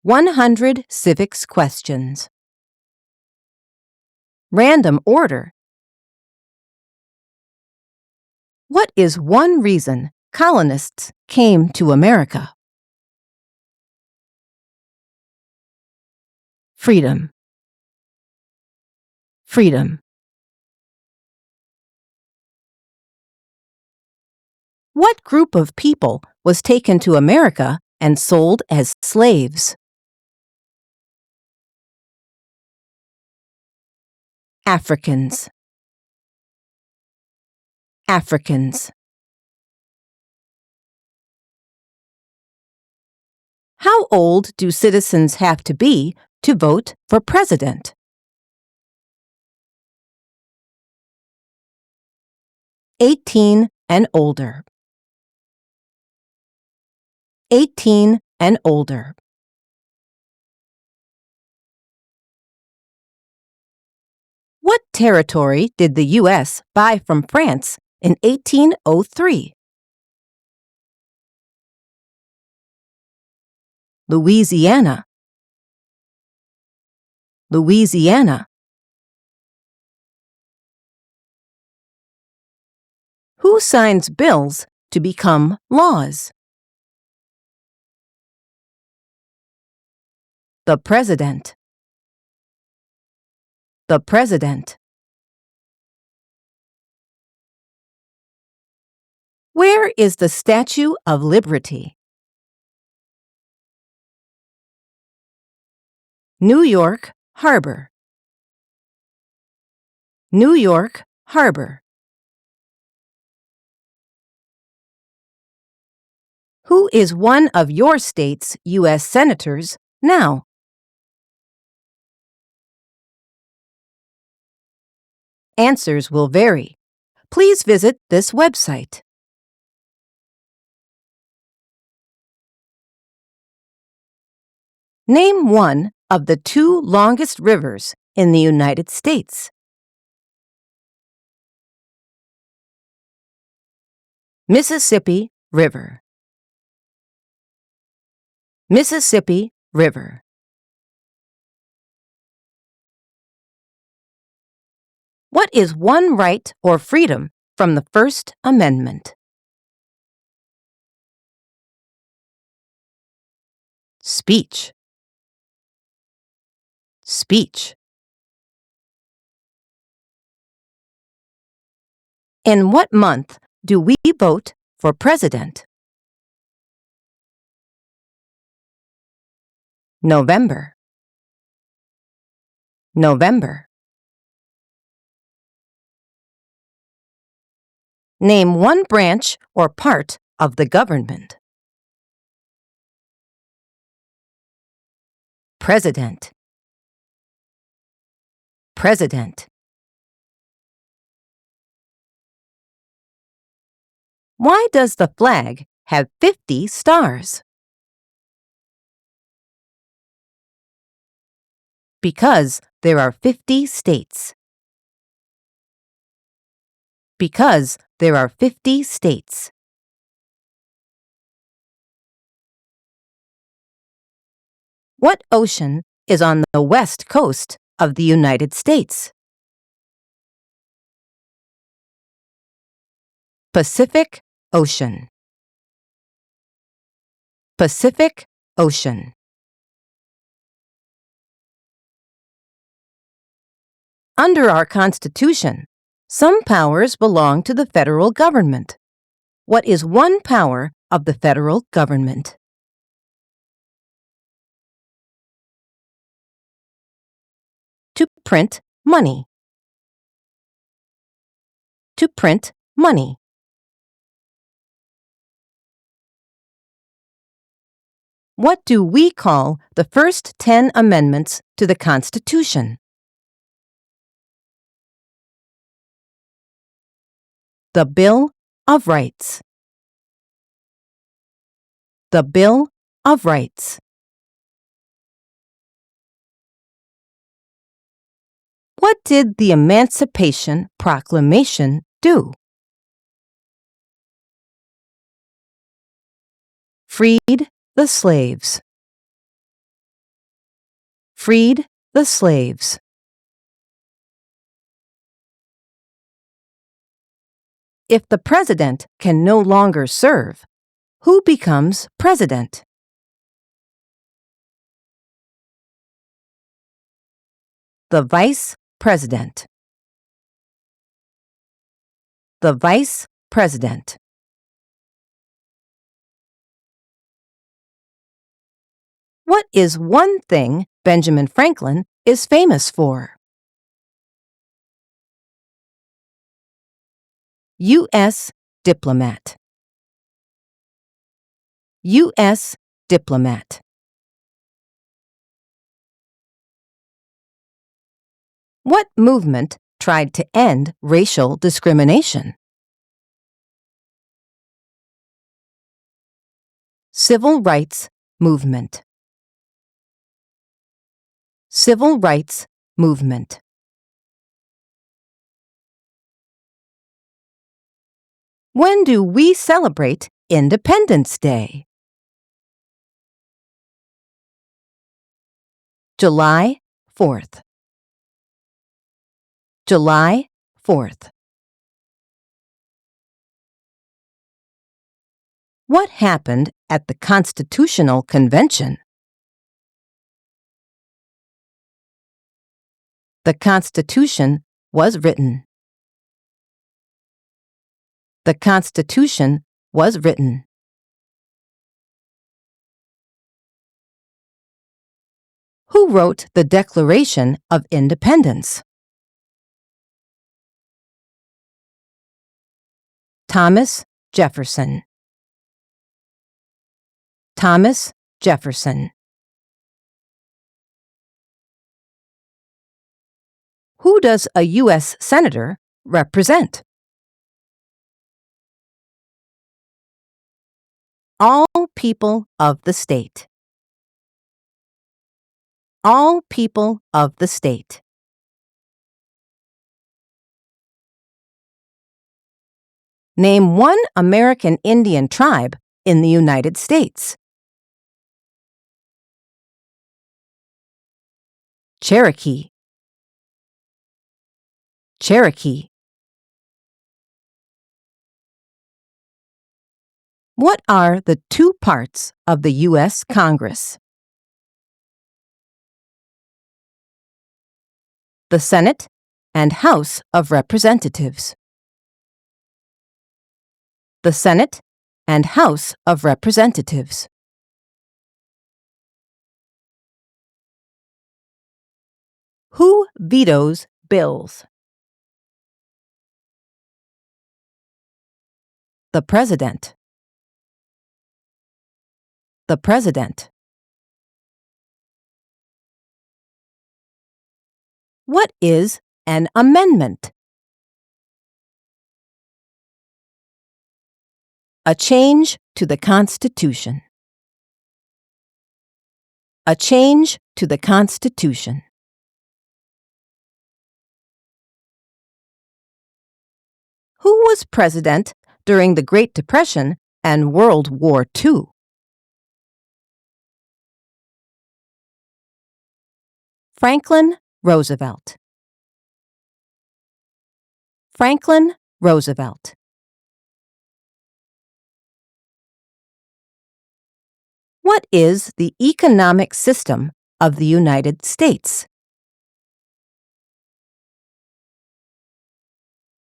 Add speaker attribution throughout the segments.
Speaker 1: 100 Civics Questions. Random order. What is one reason colonists came to America? Freedom. Freedom. What group of people was taken to America and sold as slaves? Africans. Africans. How old do citizens have to be to vote for president? 18 and older. 18 and older. What territory did the U.S. buy from France in 1803? Louisiana. Louisiana. Who signs bills to become laws? The President. The President. Where is the Statue of Liberty? New York Harbor. New York Harbor. Who is one of your state's U.S. senators now? Answers will vary. Please visit this website. Name one of the two longest rivers in the United States. Mississippi River. Mississippi River. What is one right or freedom from the First Amendment? Speech. Speech. In what month do we vote for president? November. November. Name one branch or part of the government. President. President. Why does the flag have 50 stars? Because there are 50 states. Because there are 50 states. What ocean is on the west coast of the United States? Pacific Ocean. Pacific Ocean. Under our Constitution, some powers belong to the federal government. What is one power of the federal government? To print money. To print money. What do we call the first 10 amendments to the Constitution? The Bill of Rights. The Bill of Rights. What did the Emancipation Proclamation do? Freed the slaves. freed the slaves. If the president can no longer serve, who becomes president? The vice president. The vice president. What is one thing Benjamin Franklin is famous for? U.S. diplomat. U.S. diplomat. What movement tried to end racial discrimination? Civil rights movement. Civil rights movement. When do we celebrate Independence Day? July 4th. July 4th. What happened at the Constitutional Convention? The Constitution was written. The Constitution was written. Who wrote the Declaration of Independence? Thomas Jefferson. Thomas Jefferson. Who does a U.S. Senator represent? All people of the state. All people of the state. Name one American Indian tribe in the United States. Cherokee. Cherokee. What are the two parts of the U.S. Congress? The Senate and House of Representatives. The Senate and House of Representatives. Who vetoes bills? The President. The President. What is an amendment? A change to the Constitution. A change to the Constitution. Who was president during the Great Depression and World War II? Franklin Roosevelt. Franklin Roosevelt. What is the economic system of the United States?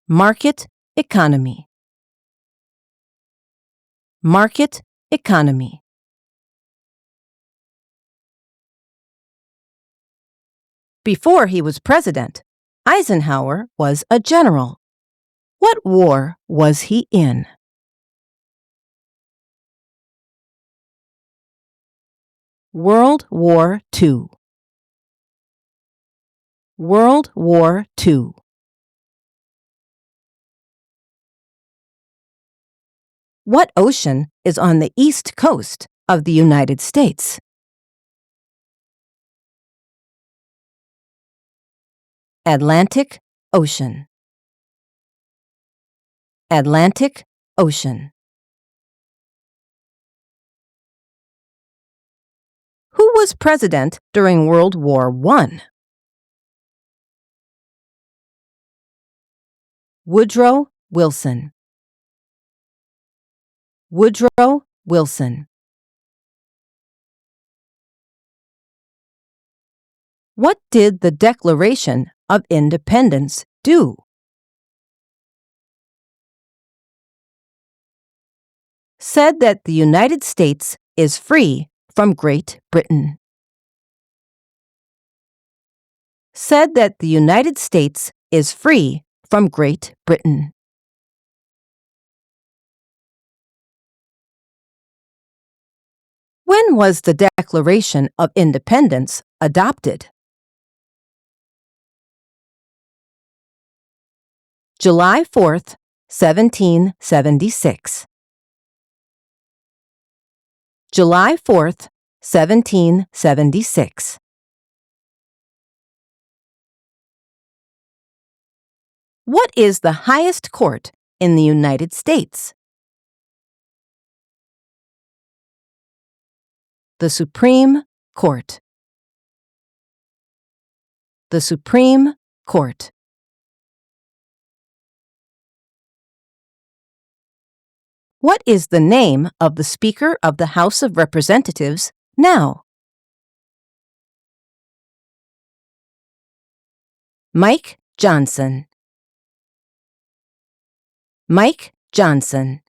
Speaker 1: Market economy. Market economy. Before he was president, Eisenhower was a general. What war was he in? World War II. World War II. What ocean is on the east coast of the United States? Atlantic Ocean. Atlantic Ocean. Who was president during World War I? Woodrow Wilson. Woodrow Wilson. What did the Declaration of Independence do? Said that the United States is free from Great Britain. Said that the United States is free from Great Britain. When was the Declaration of Independence adopted? July 4th, 1776. July 4th, 1776. What is the highest court in the United States? The Supreme Court. The Supreme Court. What is the name of the Speaker of the House of Representatives now? Mike Johnson. Mike Johnson.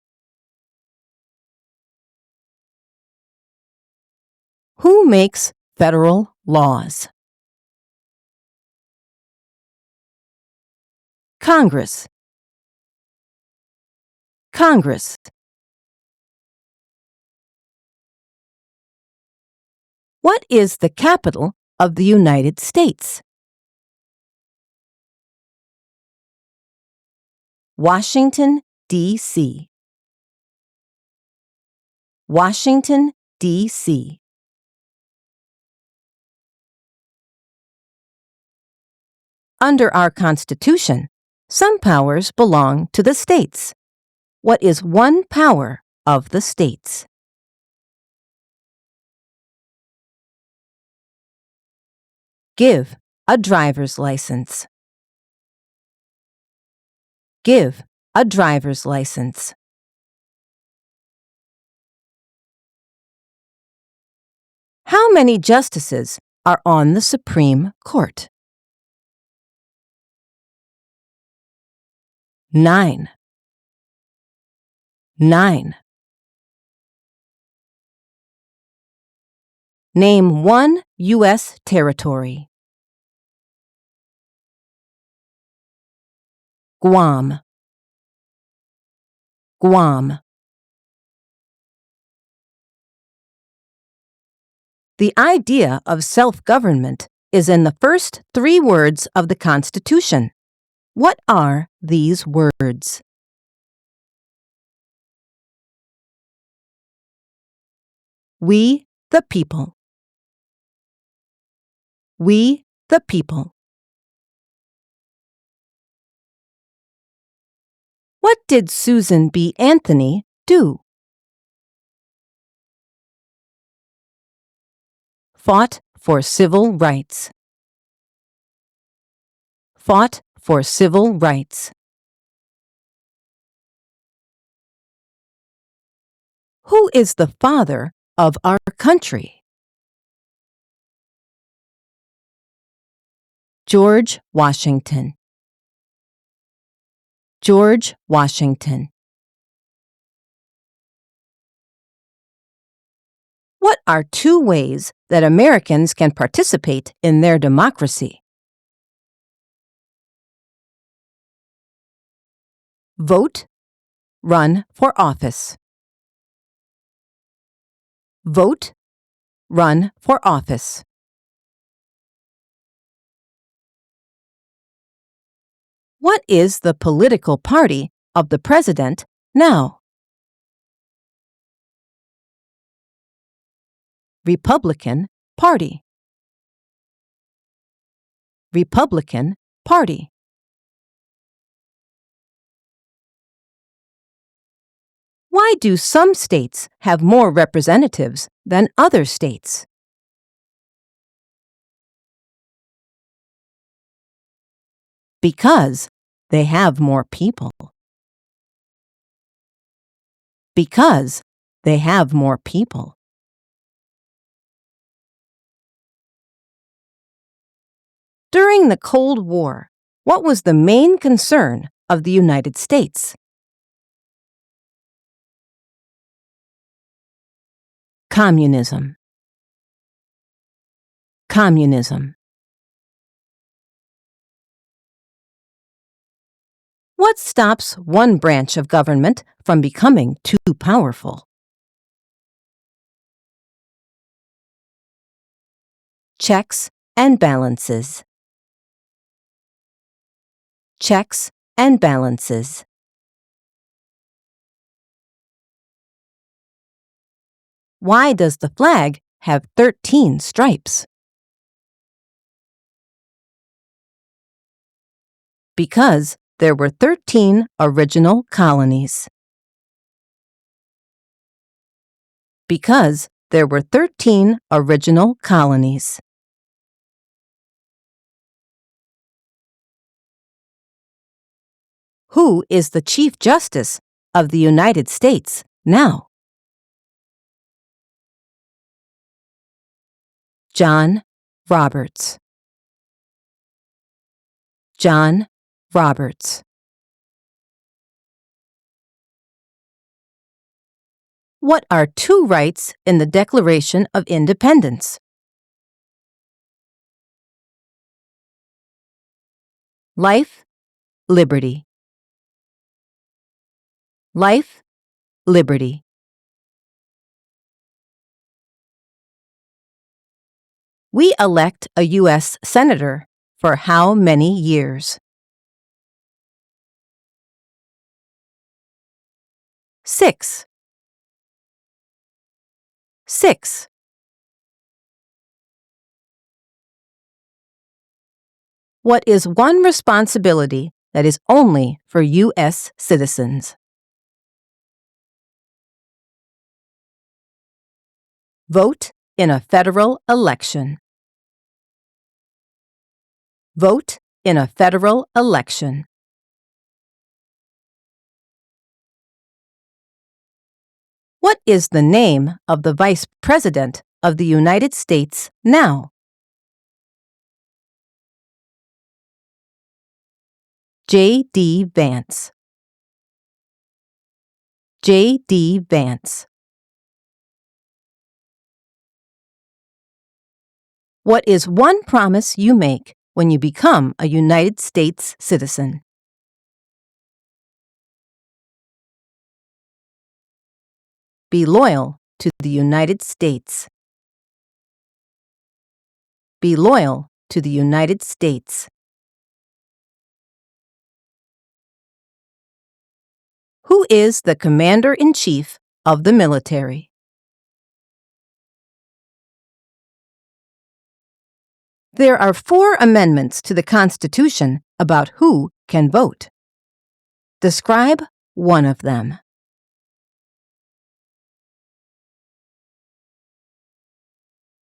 Speaker 1: Who makes federal laws? Congress. Congress. What is the capital of the United States? Washington, D.C. Washington, D.C. Under our Constitution, some powers belong to the states. What is one power of the states? Give a driver's license. Give a driver's license. How many justices are on the Supreme Court? 9. 9. Name one U.S. territory. Guam. Guam. The idea of self-government is in the first 3 words of the Constitution. What are these words? We the people. We the people. What did Susan B. Anthony do? Fought for civil rights. Fought for civil rights. Who is the father of our country? George Washington. George Washington. What are 2 ways that Americans can participate in their democracy? Vote, run for office. Vote, run for office. What is the political party of the president now? Republican Party. Republican Party. Why do some states have more representatives than other states? Because they have more people. Because they have more people. During the Cold War, what was the main concern of the United States? Communism. Communism. What stops one branch of government from becoming too powerful? Checks and balances. Checks and balances. Why does the flag have 13 stripes? Because there were 13 original colonies. Because there were 13 original colonies. Who is the Chief Justice of the United States now? John Roberts. John Roberts. What are two rights in the Declaration of Independence? Life, liberty. Life, liberty. We elect a U.S. Senator for how many years? 6. 6. What is one responsibility that is only for U.S. citizens? Vote in a federal election. Vote in a federal election. What is the name of the Vice President of the United States now? J.D. Vance. J.D. Vance. What is one promise you make when you become a United States citizen? Be loyal to the United States. Be loyal to the United States. Who is the Commander-in-Chief of the military? There are 4 amendments to the Constitution about who can vote. Describe one of them.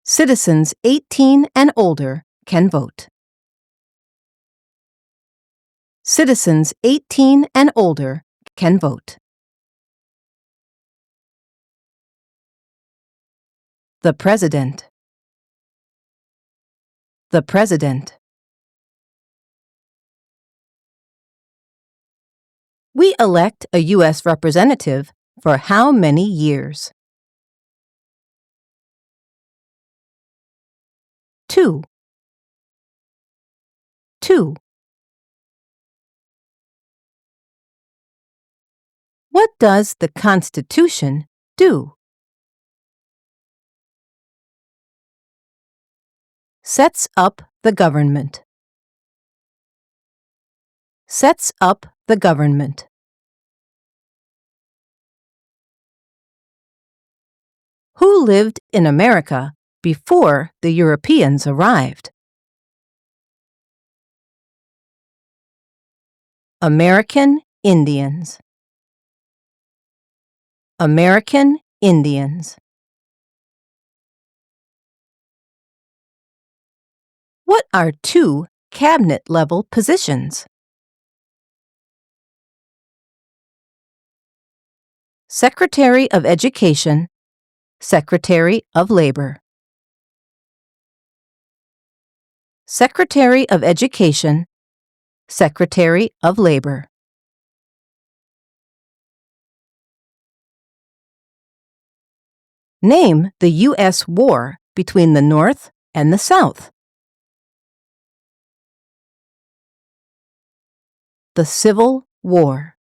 Speaker 1: Citizens 18 and older can vote. Citizens 18 and older can vote. The President. The President. We elect a U.S. representative for how many years? 2. 2. What does the Constitution do? Sets up the government. Sets up the government. Who lived in America before the Europeans arrived? American Indians. American Indians. What are 2 cabinet-level positions? Secretary of Education, Secretary of Labor. Secretary of Education, Secretary of Labor. Name the U.S. war between the North and the South. The Civil War.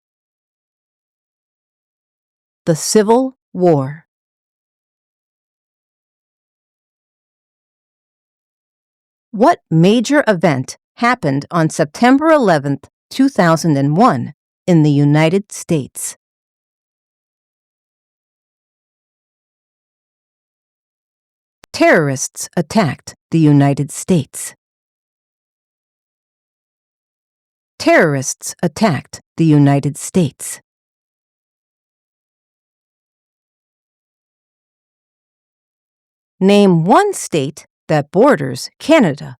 Speaker 1: The Civil War. What major event happened on September 11, 2001, in the United States? Terrorists attacked the United States. Terrorists attacked the United States. Name one state that borders Canada.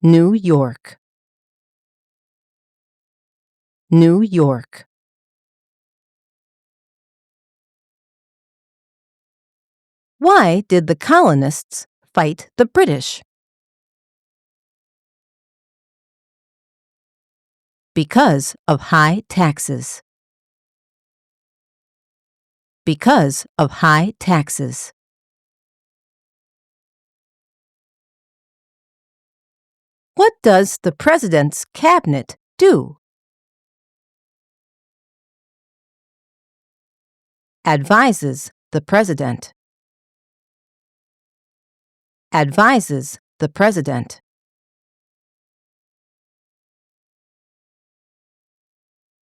Speaker 1: New York. New York. Why did the colonists fight the British? Because of high taxes. Because of high taxes. What does the president's cabinet do? Advises the president. Advises the president.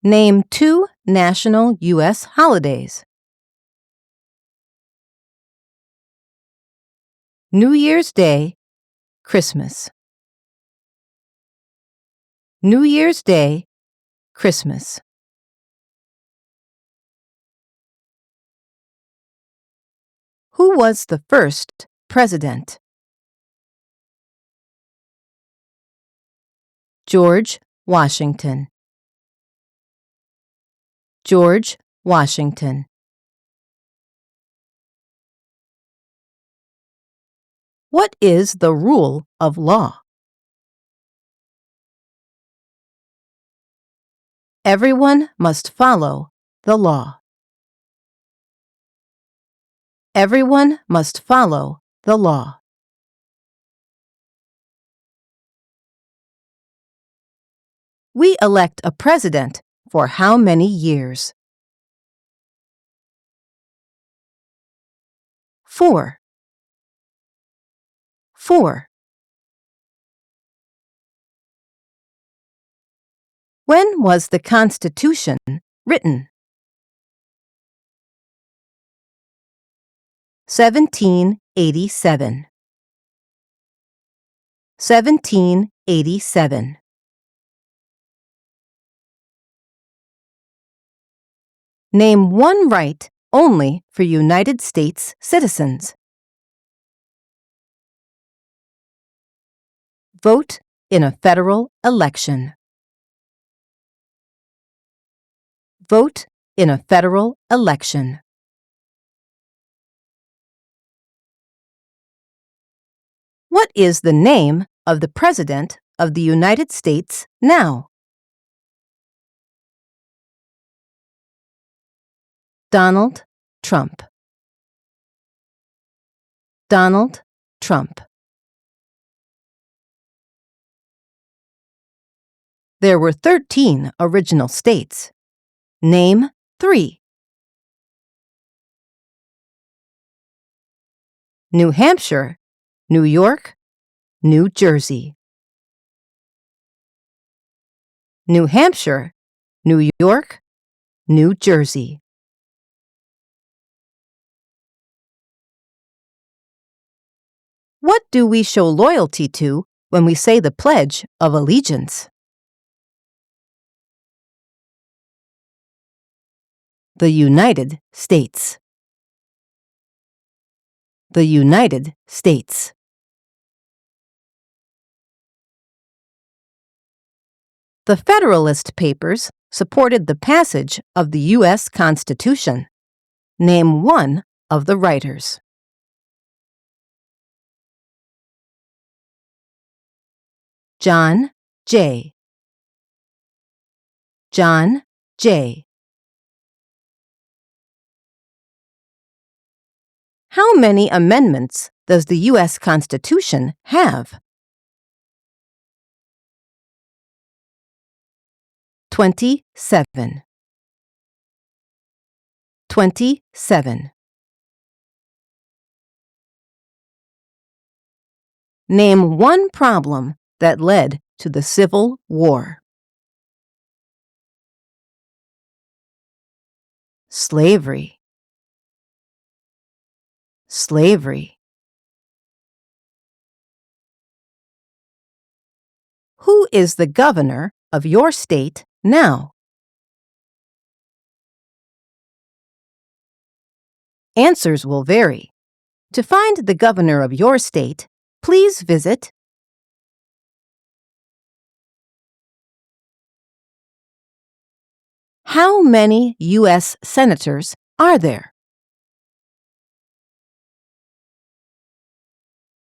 Speaker 1: Name two national U.S. holidays. New Year's Day, Christmas. New Year's Day, Christmas. Who was the first president? George Washington. George Washington. What is the rule of law? Everyone must follow the law. Everyone must follow the law. We elect a president for how many years? 4. 4. When was the Constitution written? 1787. 1787. Name one right only for United States citizens. Vote in a federal election. Vote in a federal election. What is the name of the President of the United States now? Donald Trump. Donald Trump. There were 13 original states. Name 3. New Hampshire, New York, New Jersey. New Hampshire, New York, New Jersey. What do we show loyalty to when we say the Pledge of Allegiance? The United States. The United States. The Federalist Papers supported the passage of the U.S. Constitution. Name one of the writers. John Jay. John Jay. How many amendments does the U.S. Constitution have? 27. 27. Name one problem that led to the Civil War. Slavery. Slavery. Who is the governor of your state now? Answers will vary. To find the governor of your state, please visit How many U.S. senators are there?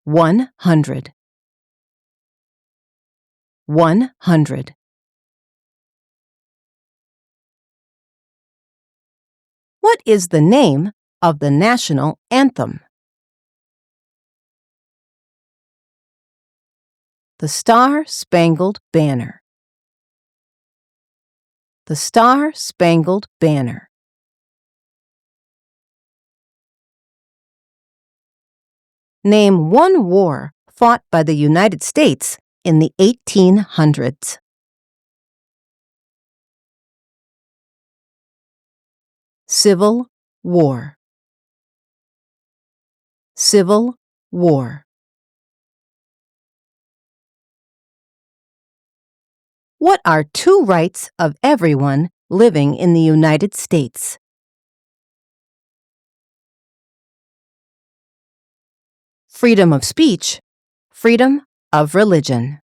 Speaker 1: 100. 100. What is the name of the national anthem? The Star-Spangled Banner. The Star-Spangled Banner. Name one war fought by the United States in the 1800s. Civil War. Civil War. What are two rights of everyone living in the United States? Freedom of speech, freedom of religion.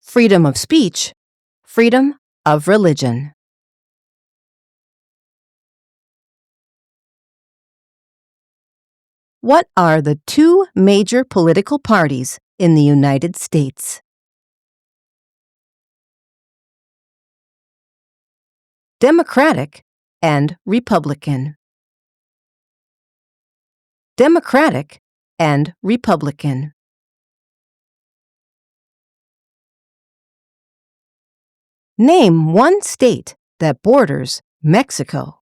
Speaker 1: Freedom of speech, freedom of religion. What are the two major political parties in the United States? Democratic and Republican. Democratic and Republican. Name one state that borders Mexico.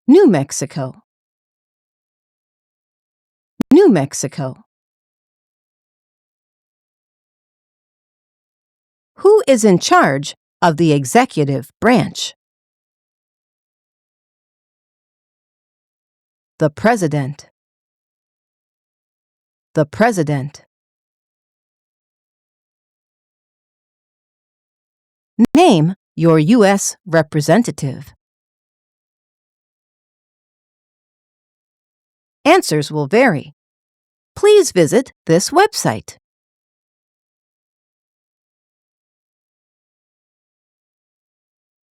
Speaker 1: New Mexico. New Mexico. Who is in charge of the executive branch? The President. The President. Name your U.S. representative. Answers will vary. Please visit this website.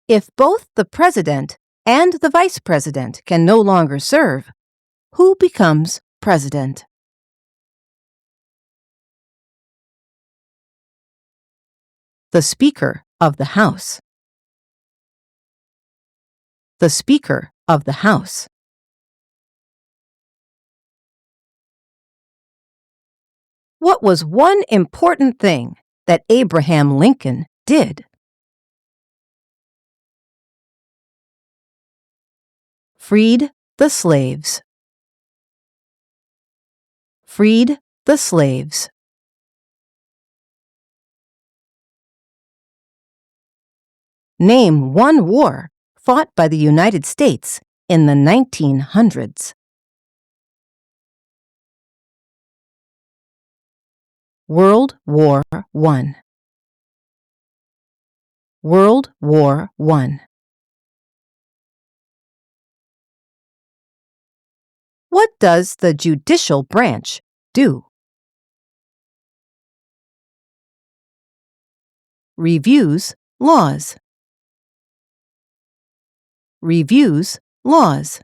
Speaker 1: If both the President and the Vice President can no longer serve, who becomes President? The Speaker of the House. The Speaker of the House. What was one important thing that Abraham Lincoln did? Freed the slaves. Freed the slaves. Name one war fought by the United States in the 1900s. World War I. World War I. What does the judicial branch do? Reviews laws. Reviews laws.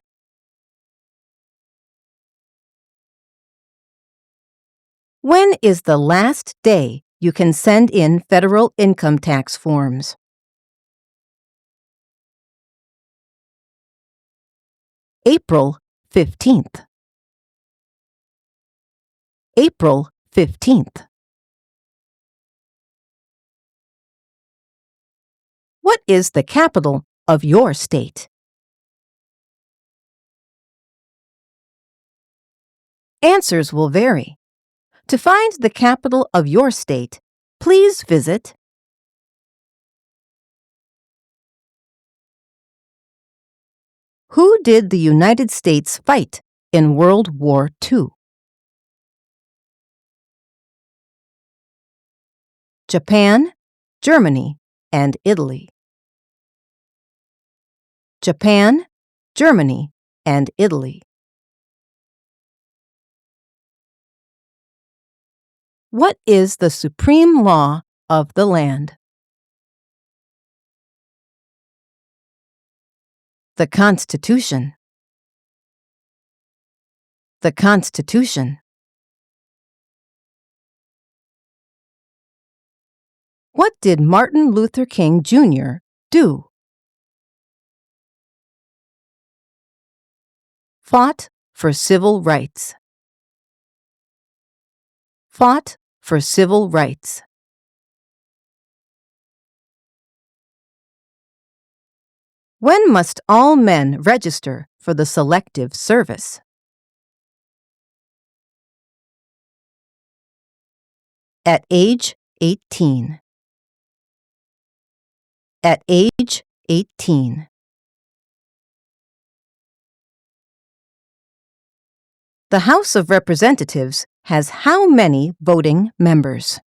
Speaker 1: When is the last day you can send in federal income tax forms? April 15th. April 15th. What is the capital of your state? Answers will vary. To find the capital of your state, please visit Who did the United States fight in World War II? Japan, Germany, and Italy. Japan, Germany, and Italy. What is the supreme law of the land? The Constitution. The Constitution. What did Martin Luther King Jr. do? Fought for civil rights. Fought for civil rights. When must all men register for the Selective Service? At age 18. At age 18. The House of Representatives has how many voting members?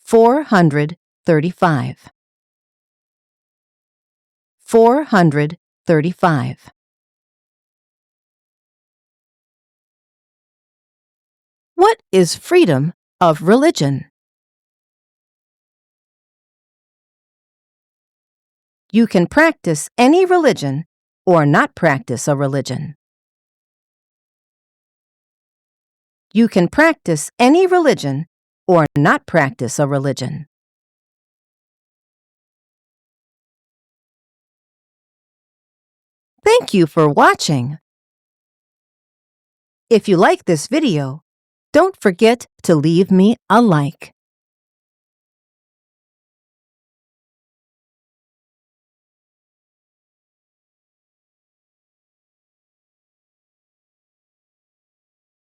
Speaker 1: 435. 435. What is freedom of religion? You can practice any religion or not practice a religion. You can practice any religion or not practice a religion. Thank you for watching. If you like this video, don't forget to leave me a like.